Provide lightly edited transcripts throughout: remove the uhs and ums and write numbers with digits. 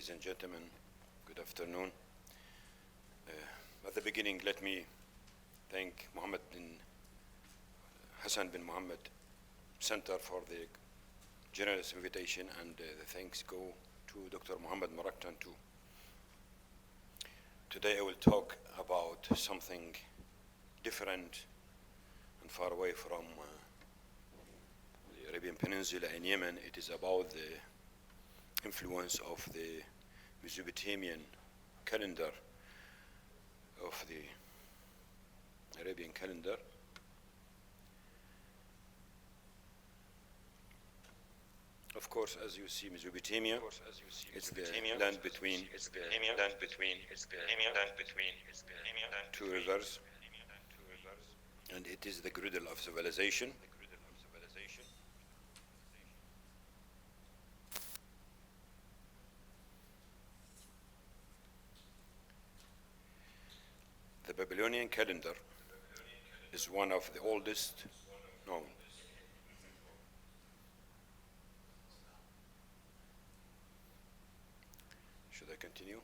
Ladies and gentlemen, good afternoon. At the beginning, let me thank Hassan bin Mohammed Center for the generous invitation, and the thanks go to Dr. Mohammed Maraktan too. Today I will talk about something different and far away from the Arabian Peninsula and Yemen. It is about the influence of the Mesopotamian calendar, of the Arabian calendar. Of course, as you see, Mesopotamia, it's the land between two rivers, and it is the cradle of civilization. The Babylonian calendar is one of the oldest known. Should I continue?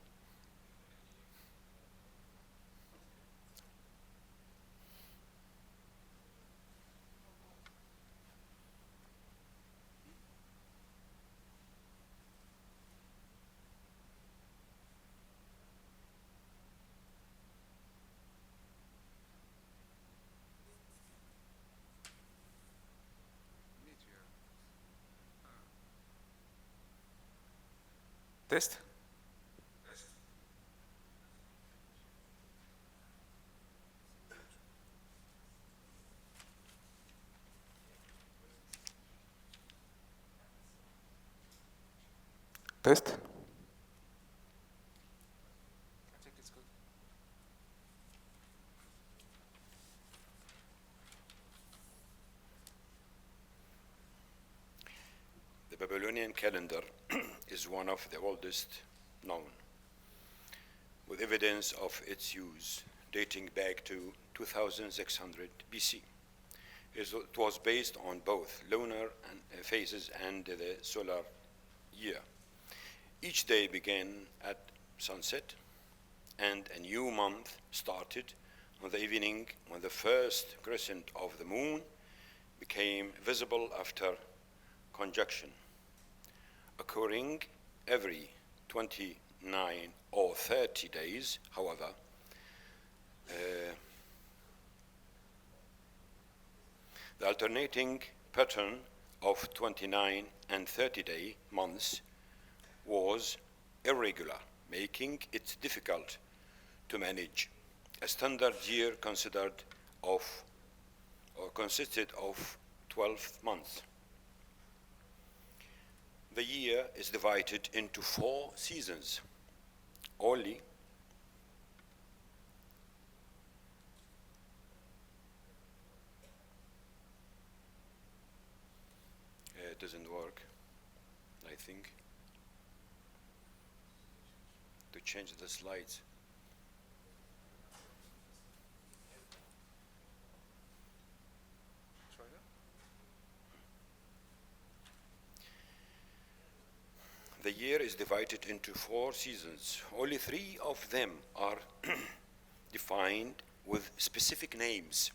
Test. Test. I think it's good. The Babylonian calendar is one of the oldest known, with evidence of its use dating back to 2600 BC. It was based on both lunar phases and the solar year. Each day began at sunset, and a new month started on the evening when the first crescent of the moon became visible after conjunction, occurring every 29 or 30 days. However, the alternating pattern of 29 and 30-day months was irregular, making it difficult to manage. A standard year consisted of 12 months. The year is divided into 4 seasons only. It doesn't work, I think. To change the slides. Try that. The year is divided into 4 seasons. Only 3 of them are defined with specific names.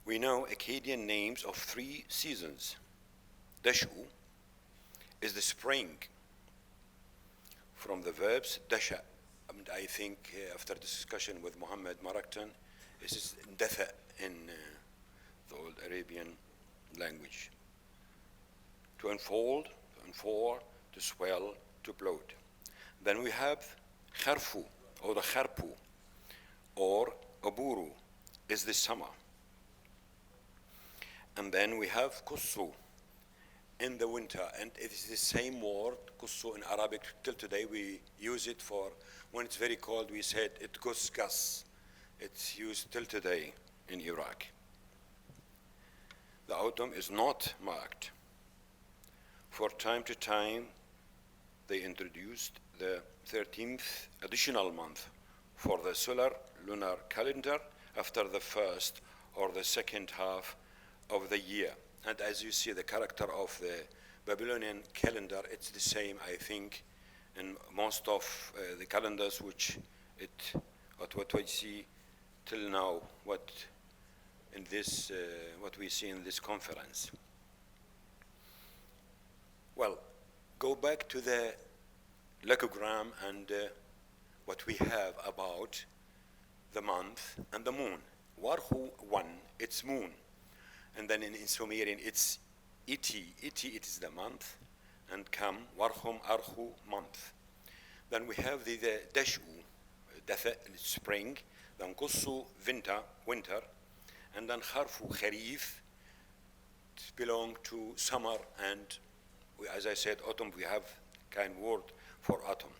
We know Akkadian names of 3 seasons. Dashu is the spring, from the verbs dasha. And I think after discussion with Mohammed Maraktan, this is datha in the old Arabian language. To unfold, to unfold, to swell, to bloat. Then we have kharfu, or the kharpu, or aburu, is the summer. And then we have kussu, in the winter, and it is the same word, kussu, in Arabic. Till today we use it for, when it's very cold, we said it gus. It's used till today in Iraq. The autumn is not marked. For time to time, they introduced the 13th additional month for the solar lunar calendar after the first or the second half of the year. And as you see, the character of the Babylonian calendar, it's the same, I think, in most of the calendars what we see till now, what we see in this conference. Well, go back to the legogram and what we have about the month and the moon. Warhu 1, it's moon. And then in Sumerian, it's iti. Iti, it is the month. And kam, warhum, arhu, month. Then we have the dashu, spring. Then qussu, winter. And then kharfu, kharif, belong to summer. And as I said, autumn, we have kind word for autumn.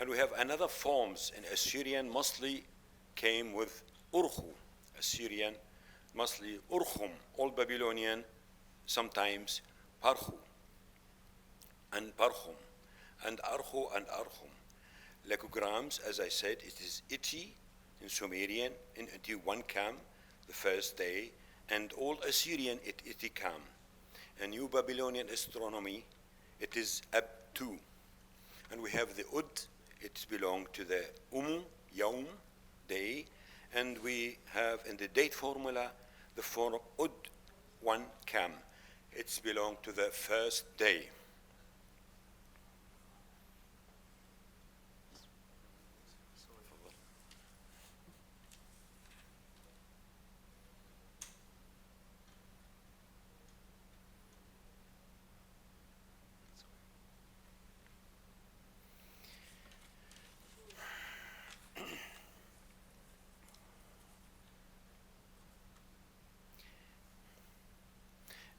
And we have another forms in Assyrian, mostly came with urhu. Assyrian, mostly urhum, Old Babylonian, sometimes parhu, and parhum, and arhu and arhum. Lechograms, as I said, it is iti in Sumerian, in iti one kam, the first day, and Old Assyrian, iti kam. And New Babylonian astronomy, it is ab 2. And we have the ud, it belongs to the yawm, day, and we have in the date formula the form ud 1 kam. It's belong to the first day.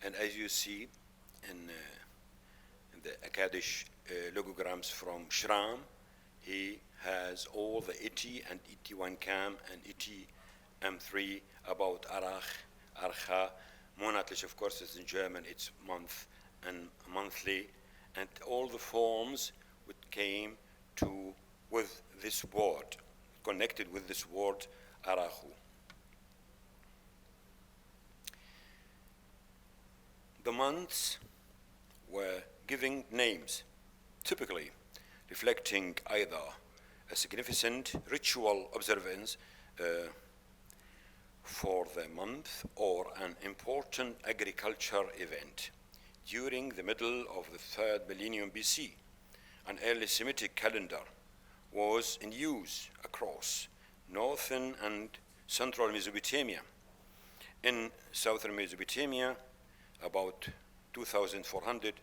And as you see in the Akkadish logograms from Shram, he has all the iti and iti 1 kam and iti m3 about arach, archa, monatlich, of course, is in German, it's month and monthly, and all the forms which came with this word, connected with this word arachu. The months were giving names, typically reflecting either a significant ritual observance for the month or an important agriculture event. During the middle of the 3rd millennium BC, an early Semitic calendar was in use across northern and central Mesopotamia. In southern Mesopotamia, about 2400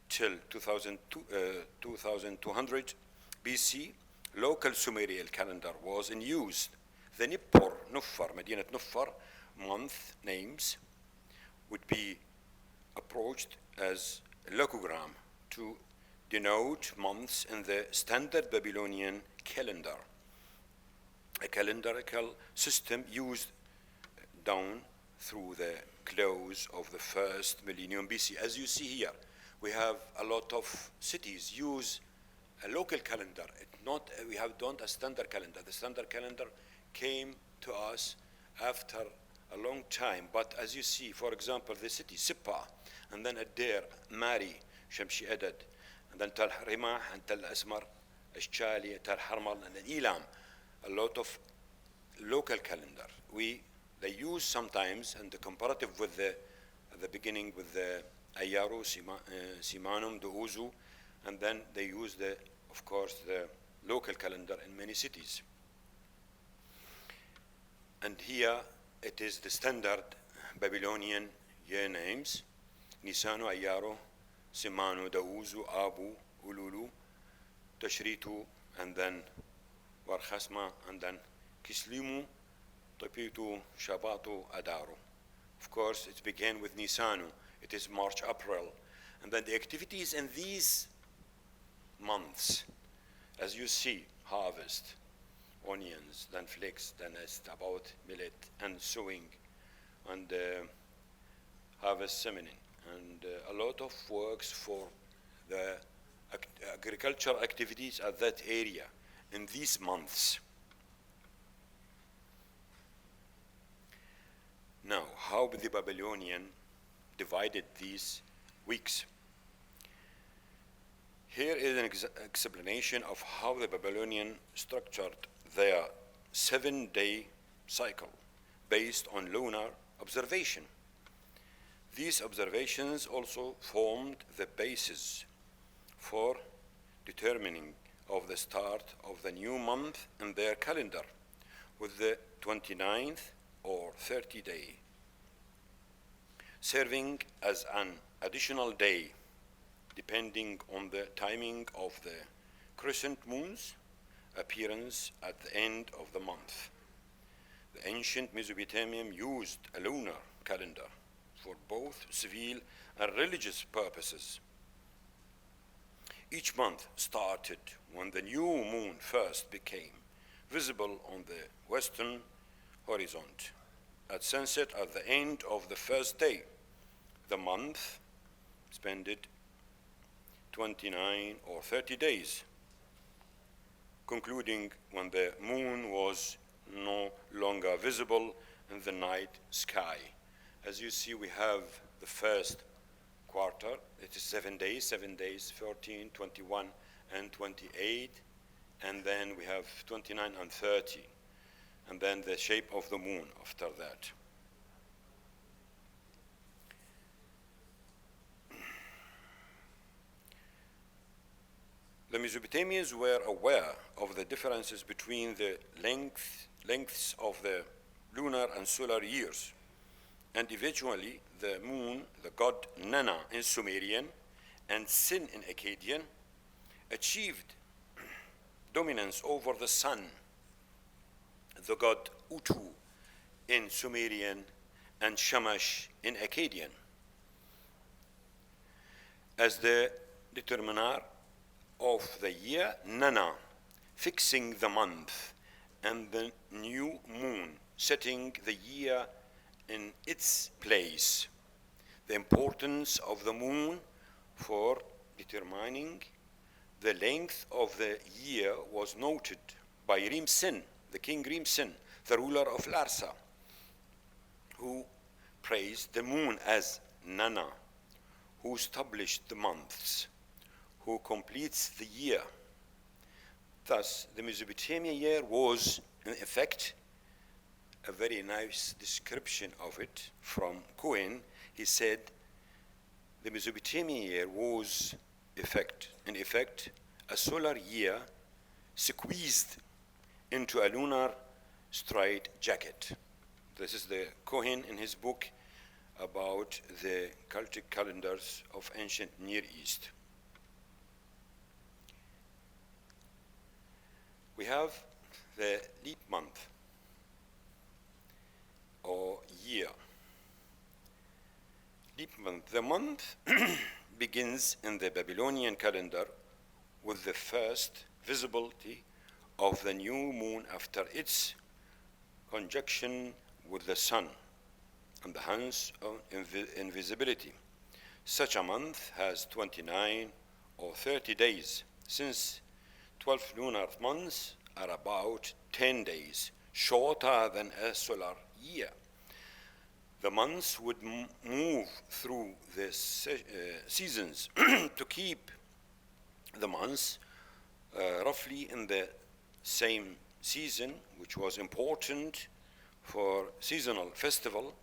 till 2200 BC, local Sumerian calendar was in use. The Nuffar, Medinat Nuffar, month names would be approached as a logogram to denote months in the standard Babylonian calendar, a calendarical system used down through the close of the 1st millennium BC. As you see here, we have a lot of cities use a local calendar. We don't a standard calendar. The standard calendar came to us after a long time. But as you see, for example, the city Sippa, and then Adair, Mari, Shamshi Adad, and then Tal Rimah, and Tal Asmar, Ashchali, Tal Harmal, and then Elam. A lot of local calendar. They use sometimes, and the comparative with at the beginning with the Ayaru, Simanum, the Uzu, and then they use of course, the local calendar in many cities. And here it is the standard Babylonian year names: Nisanu, Ayaru, Simanu, Dauzu, Abu, Ululu, Tashritu, and then Warkhasma, and then Kislimu, Tapitu, Shabatu, Adaru. Of course, it began with Nisanu. It is March, April. And then the activities in these months, as you see, harvest, onions, then flax, then about millet, and sowing, and harvest semining, and a lot of works for the agricultural activities at that area in these months. Now, how the Babylonian divided these weeks? Here is an explanation of how the Babylonian structured their 7-day cycle based on lunar observation. These observations also formed the basis for determining of the start of the new month in their calendar with the 29th or 30 day, serving as an additional day depending on the timing of the crescent moon's appearance at the end of the month. The ancient Mesopotamian used a lunar calendar for both civil and religious purposes. Each month started when the new moon first became visible on the western horizon at sunset at the end of the first day. The month spent 29 or 30 days, concluding when the moon was no longer visible in the night sky. As you see, we have the first quarter, it is 7 days, 14, 21, and 28, and then we have 29 and 30, and then the shape of the moon after that. The Mesopotamians were aware of the differences between the lengths of the lunar and solar years, and eventually the moon, the god Nana in Sumerian and Sin in Akkadian, achieved dominance over the sun, the god Utu in Sumerian and Shamash in Akkadian, as the determiner of the year, Nana, fixing the month, and the new moon, setting the year in its place. The importance of the moon for determining the length of the year was noted by Rim-Sin, the king Rim-Sin, the ruler of Larsa, who praised the moon as Nana, who established the months, who completes the year. Thus, the Mesopotamian year was, in effect, a very nice description of it from Cohen. He said, the Mesopotamian year was, in effect, a solar year squeezed into a lunar straight jacket. This is the Cohen in his book about the cultic calendars of ancient Near East. We have the leap month or year. Leap month. The month begins in the Babylonian calendar with the first visibility of the new moon after its conjunction with the sun and hence invisibility. Such a month has 29 or 30 days, since 12 lunar months are about 10 days, shorter than a solar year. The months would move through the seasons to keep the months roughly in the same season, which was important for seasonal festival.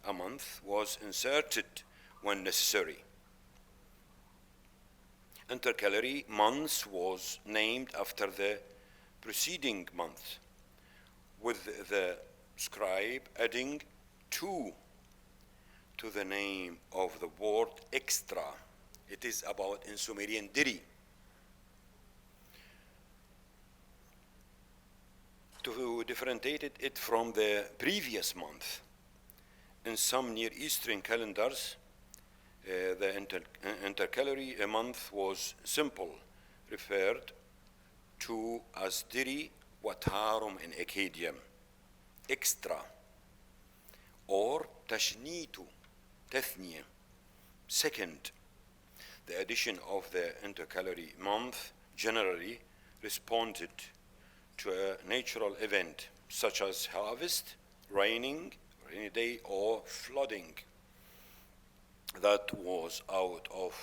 A month was inserted when necessary. Intercalary months was named after the preceding month, with the scribe adding 2 to the name of the word extra. It is about in Sumerian diri, to differentiate it from the previous month. In some Near Eastern calendars, the intercalary month was simple, referred to as Diri Watarum in Akkadian, extra, or Tashnitu, Tethniya, second. The addition of the intercalary month generally responded to a natural event, such as harvest, rainy day, or flooding that was out of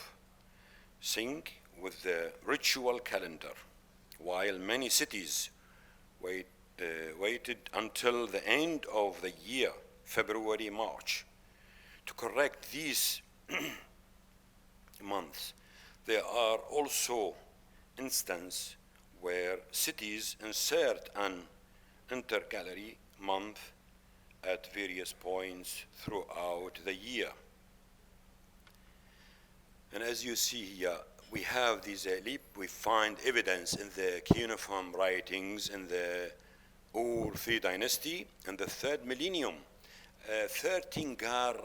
sync with the ritual calendar, while many cities waited until the end of the year, February, March, to correct these months. There are also instances where cities insert an intercalary month at various points throughout the year. And as you see here, we have these we find evidence in the cuneiform writings in the Ur III dynasty in the 3rd millennium. 13 Gar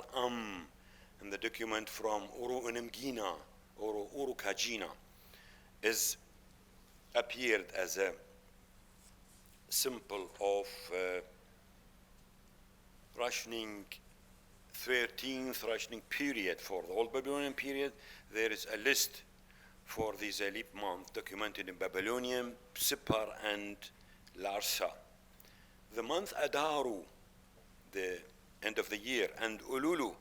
in the document from Uru-Unimgina or Urukagina is appeared as a symbol of rationing, 13th rationing period. For the Old Babylonian period, there is a list for these leap months documented in Babylonian, Sippar, and Larsa. The month Adaru, the end of the year, and Ululu,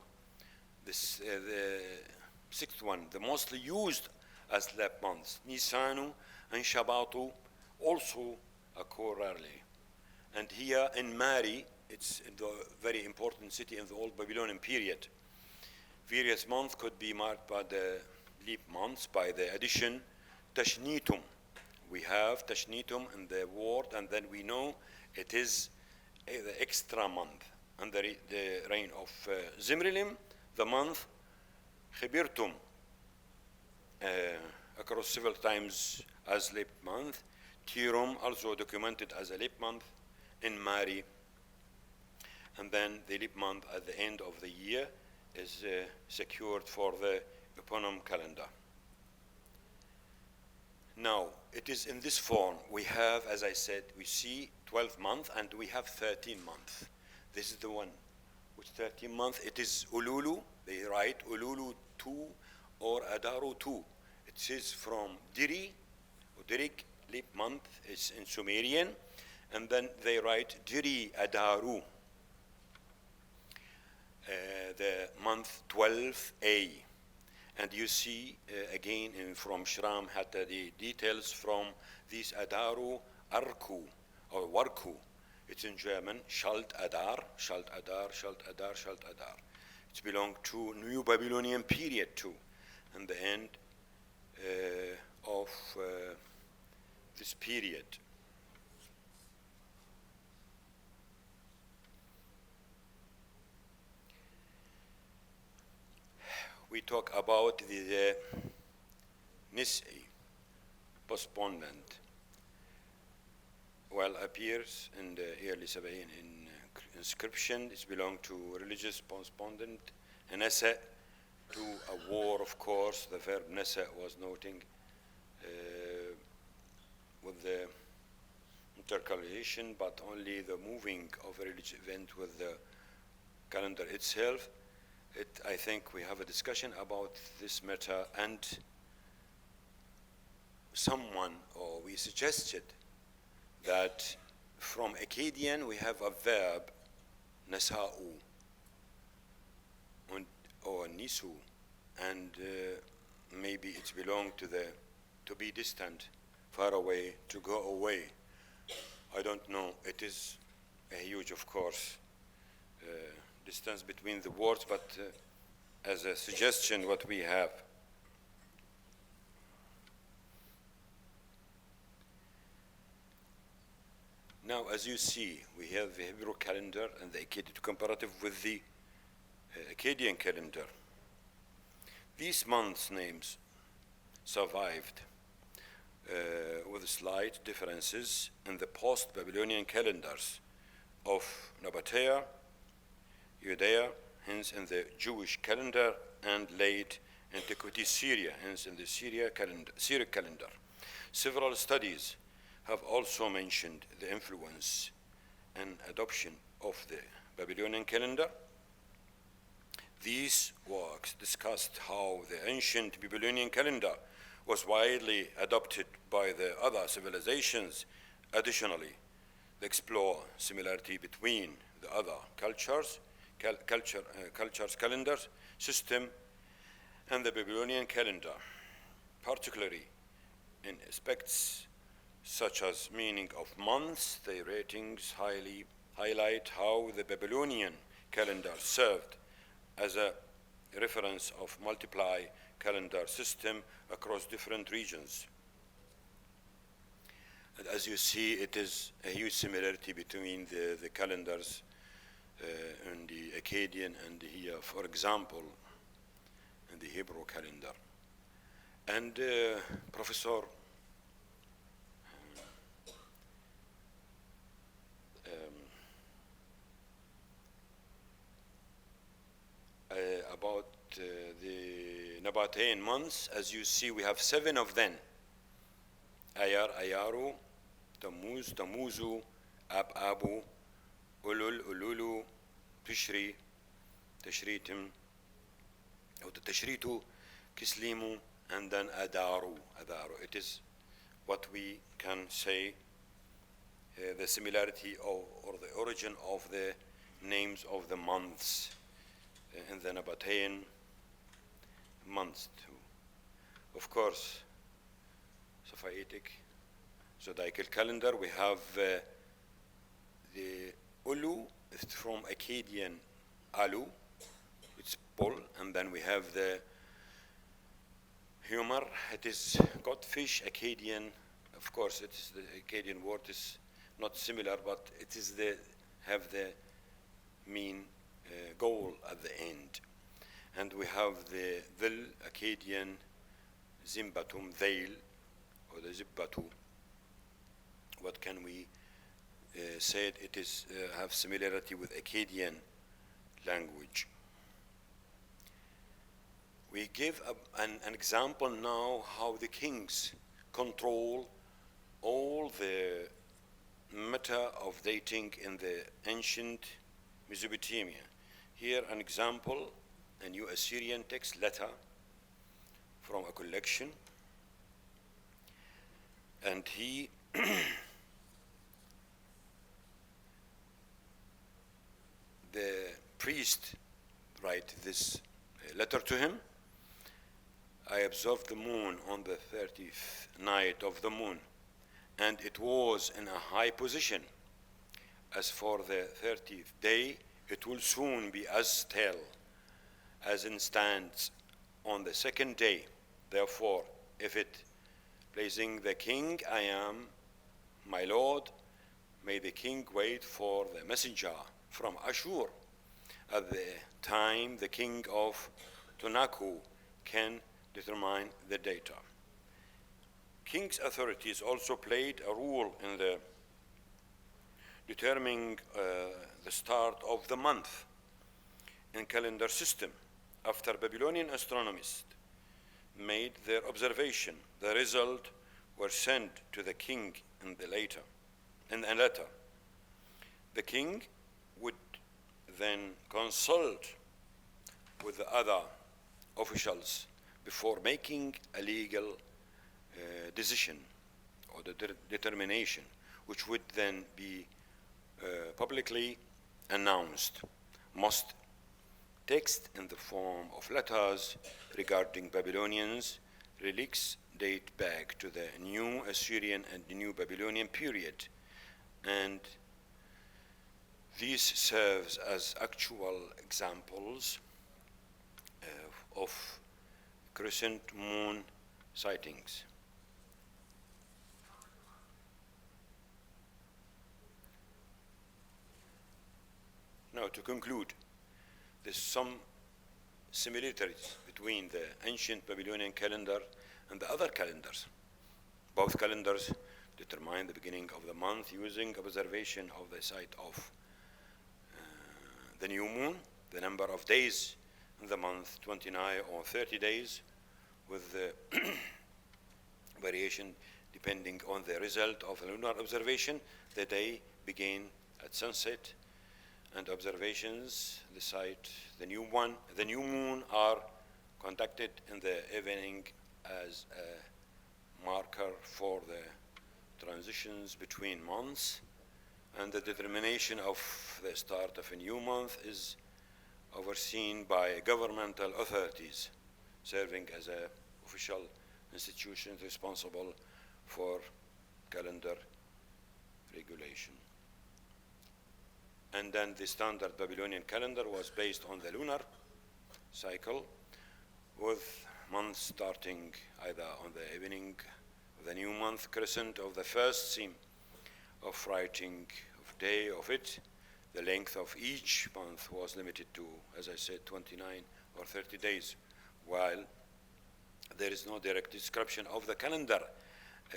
the 6th one, the mostly used as leap months. Nisanu and Shabatu also occur rarely. And here in Mari, it's the very important city in the Old Babylonian period. Various months could be marked by the leap months by the addition Tashnitum. We have Tashnitum in the word, and then we know it is the extra month. Under the reign of Zimrilim, the month Khibirtum occurs several times as leap month. Tirum also documented as a leap month in Mari. And then the leap month at the end of the year is secured for the eponym calendar. Now, it is in this form. We have, as I said, we see 12 months and we have 13 months. This is the one with 13 months. It is Ululu. They write Ululu 2 or Adaru 2. It is from Diri, or Dirik, leap month is in Sumerian. And then they write Diri Adaru, the month 12A. And you see again from Shram Hatta the details from this Adaru Arku or Warku. It's in German, Schalt Adar, Schalt Adar, Schalt Adar, Schalt Adar. It belongs to New Babylonian period too, and the end of this period. We talk about the Nis'i, postponement. Well, appears in the early Sabaean inscription. It belongs to religious postponement. Nasa, to a war, of course. The verb Nasa was noting with the intercalation, but only the moving of a religious event with the calendar itself. I think we have a discussion about this matter, and someone, or we suggested that from Akkadian we have a verb, nasa'u, or nisu, and maybe it belongs to the to be distant, far away, to go away. I don't know. It is a huge, of course, distance between the words, but as a suggestion, what we have. Now, as you see, we have the Hebrew calendar and the Akkadian comparative with the Akkadian calendar. These months' names survived with slight differences in the post-Babylonian calendars of Nabatea, Judea, hence in the Jewish calendar, and late antiquity Syria, hence in the Syriac calendar. Several studies have also mentioned the influence and adoption of the Babylonian calendar. These works discussed how the ancient Babylonian calendar was widely adopted by the other civilizations. Additionally, they explore similarity between the other cultures calendar system and the Babylonian calendar. particularly in aspects such as meaning of months. Their ratings highlight how the Babylonian calendar served as a reference of multiply calendar system across different regions. And as you see, it is a huge similarity between the calendars in the Akkadian and here, for example, in the Hebrew calendar. And Professor about the Nabatean months, as you see, we have 7 of them. Ayar, Ayaru, Tammuz, Tammuzu, Ab, Abu, Ulul, Ululu, Tishri, Tashritim, or the Tashritu, Kislimu, and then Adaru, Adaru. It is what we can say the similarity or the origin of the names of the months in the Nabatean months too. Of course, Safa'itic, zodiacal calendar, we have the Ulu, it's from Akkadian Alu, it's bull, and then we have the humor, it is godfish, Akkadian, of course it is the Akkadian word is not similar, but it is have the mean goal at the end. And we have the Dhil, Akkadian, Zimbatum, Dhail, or the Zibbatu. What can we say? It is have similarity with Akkadian language. We give an example now how the kings control all the matter of dating in the ancient Mesopotamia. Here an example, a new Assyrian text letter from a collection, and he the priest write this letter to him. I observed the moon on the 30th night of the moon, and it was in a high position. As for the 30th day, it will soon be as still as it stands on the second day. Therefore, if it pleasing the king, I am, my lord, may the king wait for the messenger from Ashur. At the time, the king of Tunaku can determine the data. King's authorities also played a role in the determining the start of the month in calendar system. After Babylonian astronomers made their observation, the result were sent to the king in a letter. The king would then consult with the other officials before making a legal decision or the determination, which would then be publicly announced. Most text in the form of letters regarding Babylonians relics date back to the New Assyrian and the New Babylonian period, and these serves as actual examples of crescent moon sightings. Now, to conclude, there's some similarities between the ancient Babylonian calendar and the other calendars. Both calendars determine the beginning of the month using observation of the site of the new moon, the number of days in the month, 29 or 30 days, with the variation depending on the result of the lunar observation. The day began at sunset, and observations, the site, the new moon are conducted in the evening as a marker for the transitions between months, and the determination of the start of a new month is overseen by governmental authorities serving as official institutions responsible for calendar regulation. And then the standard Babylonian calendar was based on the lunar cycle, with months starting either on the evening of the new month crescent of the first seam of writing of day of it. The length of each month was limited to, as I said, 29 or 30 days, while there is no direct description of the calendar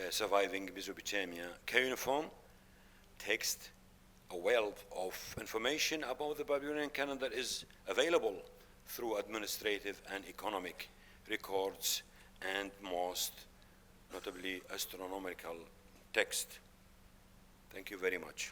surviving Mesopotamia. Cuneiform text, a wealth of information about the Babylonian calendar is available through administrative and economic records and most notably astronomical text. Thank you very much.